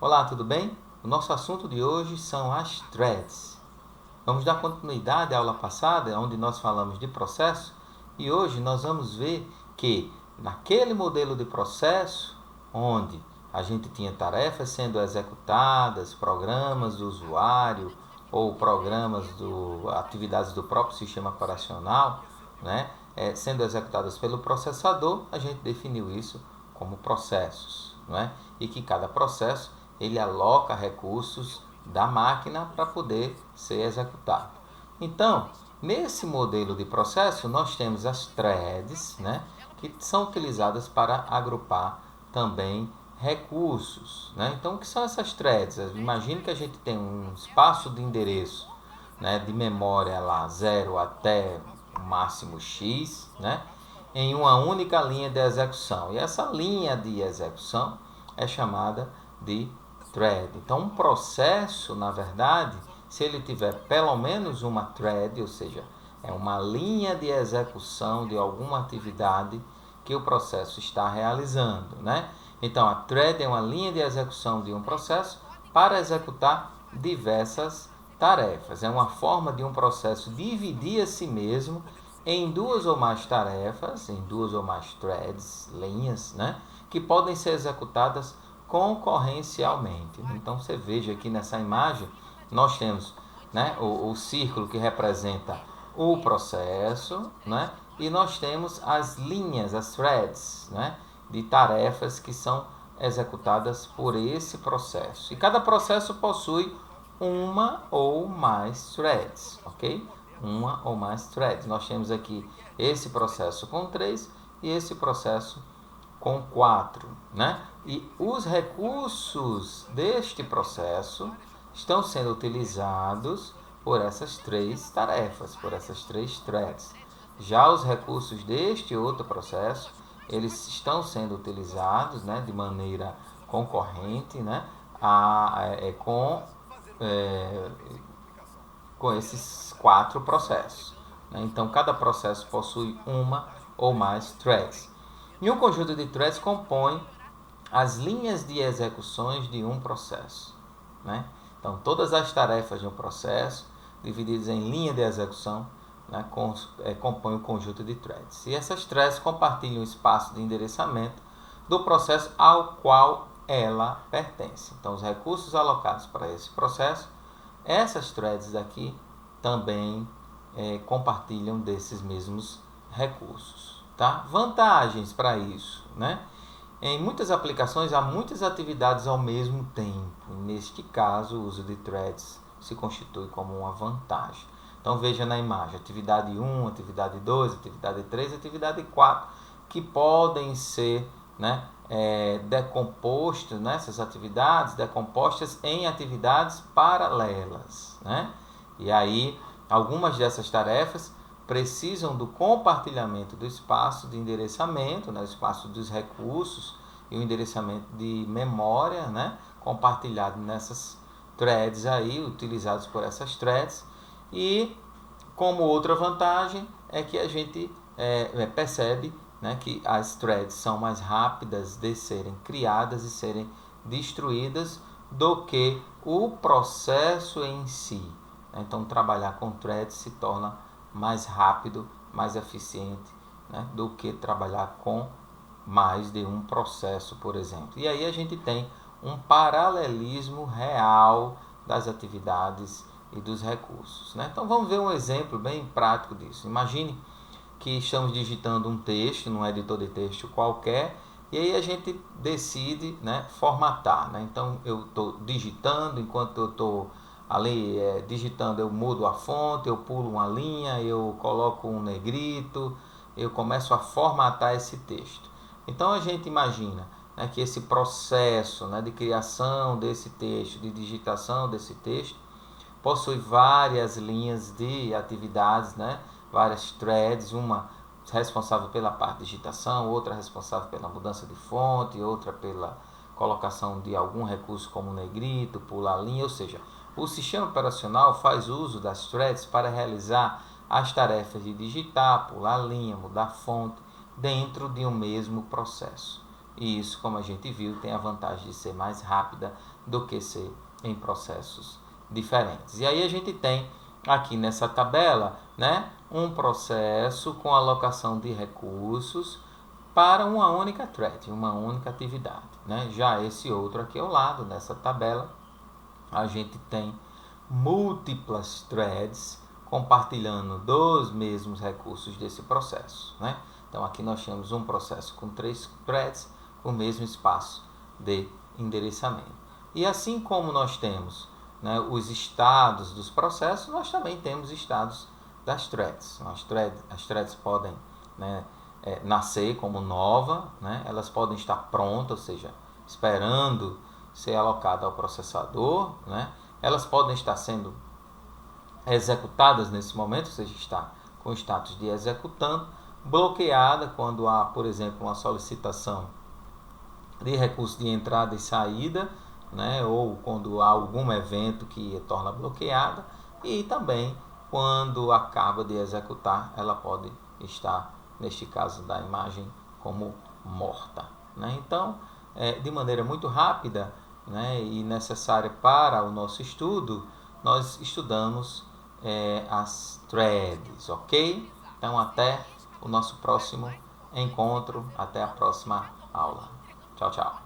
Olá, tudo bem? O nosso assunto de hoje são as threads. Vamos dar continuidade à aula passada, onde nós falamos de processo, e hoje nós vamos ver que naquele modelo de processo, onde a gente tinha tarefas sendo executadas, programas do usuário ou atividades do próprio sistema operacional, né, sendo executadas pelo processador, a gente definiu isso como processos, não é? E que cada processo ele aloca recursos da máquina para poder ser executado. Então, nesse modelo de processo, nós temos as threads, né, que são utilizadas para agrupar também recursos. Né? Então, o que são essas threads? Imagine que a gente tem um espaço de endereço, né, de memória lá 0 até o máximo x, né, em uma única linha de execução. E essa linha de execução é chamada de thread. Então, um processo, na verdade, se ele tiver pelo menos uma thread, ou seja, é uma linha de execução de alguma atividade que o processo está realizando, né? Então, a thread é uma linha de execução de um processo para executar diversas tarefas. É uma forma de um processo dividir a si mesmo em duas ou mais tarefas, em duas ou mais threads, linhas, né? Que podem ser executadas concorrencialmente. Então, você veja aqui nessa imagem, nós temos, né, o círculo que representa o processo, né, e nós temos as linhas, as threads, né, de tarefas que são executadas por esse processo. E cada processo possui uma ou mais threads, ok? Uma ou mais threads. Nós temos aqui esse processo com 3 e esse processo com 4, né? E os recursos deste processo estão sendo utilizados por essas três tarefas, por essas três threads. Já os recursos deste outro processo, eles estão sendo utilizados, né, de maneira concorrente, né, com esses quatro processos. Né? Então, cada processo possui uma ou mais threads. E um conjunto de threads compõe as linhas de execuções de um processo. Né? Então, todas as tarefas de um processo, divididas em linha de execução, né, compõem o conjunto de threads. E essas threads compartilham o espaço de endereçamento do processo ao qual ela pertence. Então, os recursos alocados para esse processo, essas threads daqui também compartilham desses mesmos recursos. Tá? Vantagens para isso, né? Em muitas aplicações há muitas atividades ao mesmo tempo. Neste caso, o uso de threads se constitui como uma vantagem. Então veja na imagem, atividade 1, atividade 2, atividade 3, atividade 4, que podem ser, né, decompostas, né, essas atividades decompostas em atividades paralelas. Né? E aí, algumas dessas tarefas precisam do compartilhamento do espaço de endereçamento, né, o espaço dos recursos e o endereçamento de memória, né, compartilhado nessas threads aí, utilizados por essas threads. E como outra vantagem é que a gente percebe, né, que as threads são mais rápidas de serem criadas e serem destruídas do que o processo em si. Então, trabalhar com threads se torna mais rápido, mais eficiente, né, do que trabalhar com mais de um processo, por exemplo. E aí a gente tem um paralelismo real das atividades e dos recursos. Né? Então vamos ver um exemplo bem prático disso. Imagine que estamos digitando um texto num editor de texto qualquer e aí a gente decide, né, formatar. Né? Então eu estou digitando, enquanto eu estou ali digitando, eu mudo a fonte, eu pulo uma linha, eu coloco um negrito, eu começo a formatar esse texto. Então a gente imagina, né, que esse processo, né, de criação desse texto, de digitação desse texto, possui várias linhas de atividades, né, várias threads, uma responsável pela parte de digitação, outra responsável pela mudança de fonte, outra pela colocação de algum recurso como negrito, pular linha, ou seja, o sistema operacional faz uso das threads para realizar as tarefas de digitar, pular linha, mudar fonte, dentro de um mesmo processo. E isso, como a gente viu, tem a vantagem de ser mais rápida, do que ser em processos diferentes. E aí a gente tem aqui nessa tabela, né, um processo com alocação de recursos para uma única thread, uma única atividade, né? Já esse outro aqui ao lado, nessa tabela, a gente tem múltiplas threads compartilhando dos mesmos recursos desse processo, né? Então aqui nós temos um processo com 3 threads com o mesmo espaço de endereçamento. E assim como nós temos, né, os estados dos processos, nós também temos estados das threads. As threads podem, né, nascer como nova, né? Elas podem estar prontas, ou seja, esperando ser alocada ao processador, né? Elas podem estar sendo executadas nesse momento, ou seja, está com o status de executando, bloqueada quando há, por exemplo, uma solicitação de recurso de entrada e saída, né? Ou quando há algum evento que torna bloqueada, e também quando acaba de executar, ela pode estar, neste caso da imagem, como morta, né? Então, de maneira muito rápida, né, e necessária para o nosso estudo, nós estudamos as threads, ok? Então, até o nosso próximo encontro, até a próxima aula. Tchau, tchau.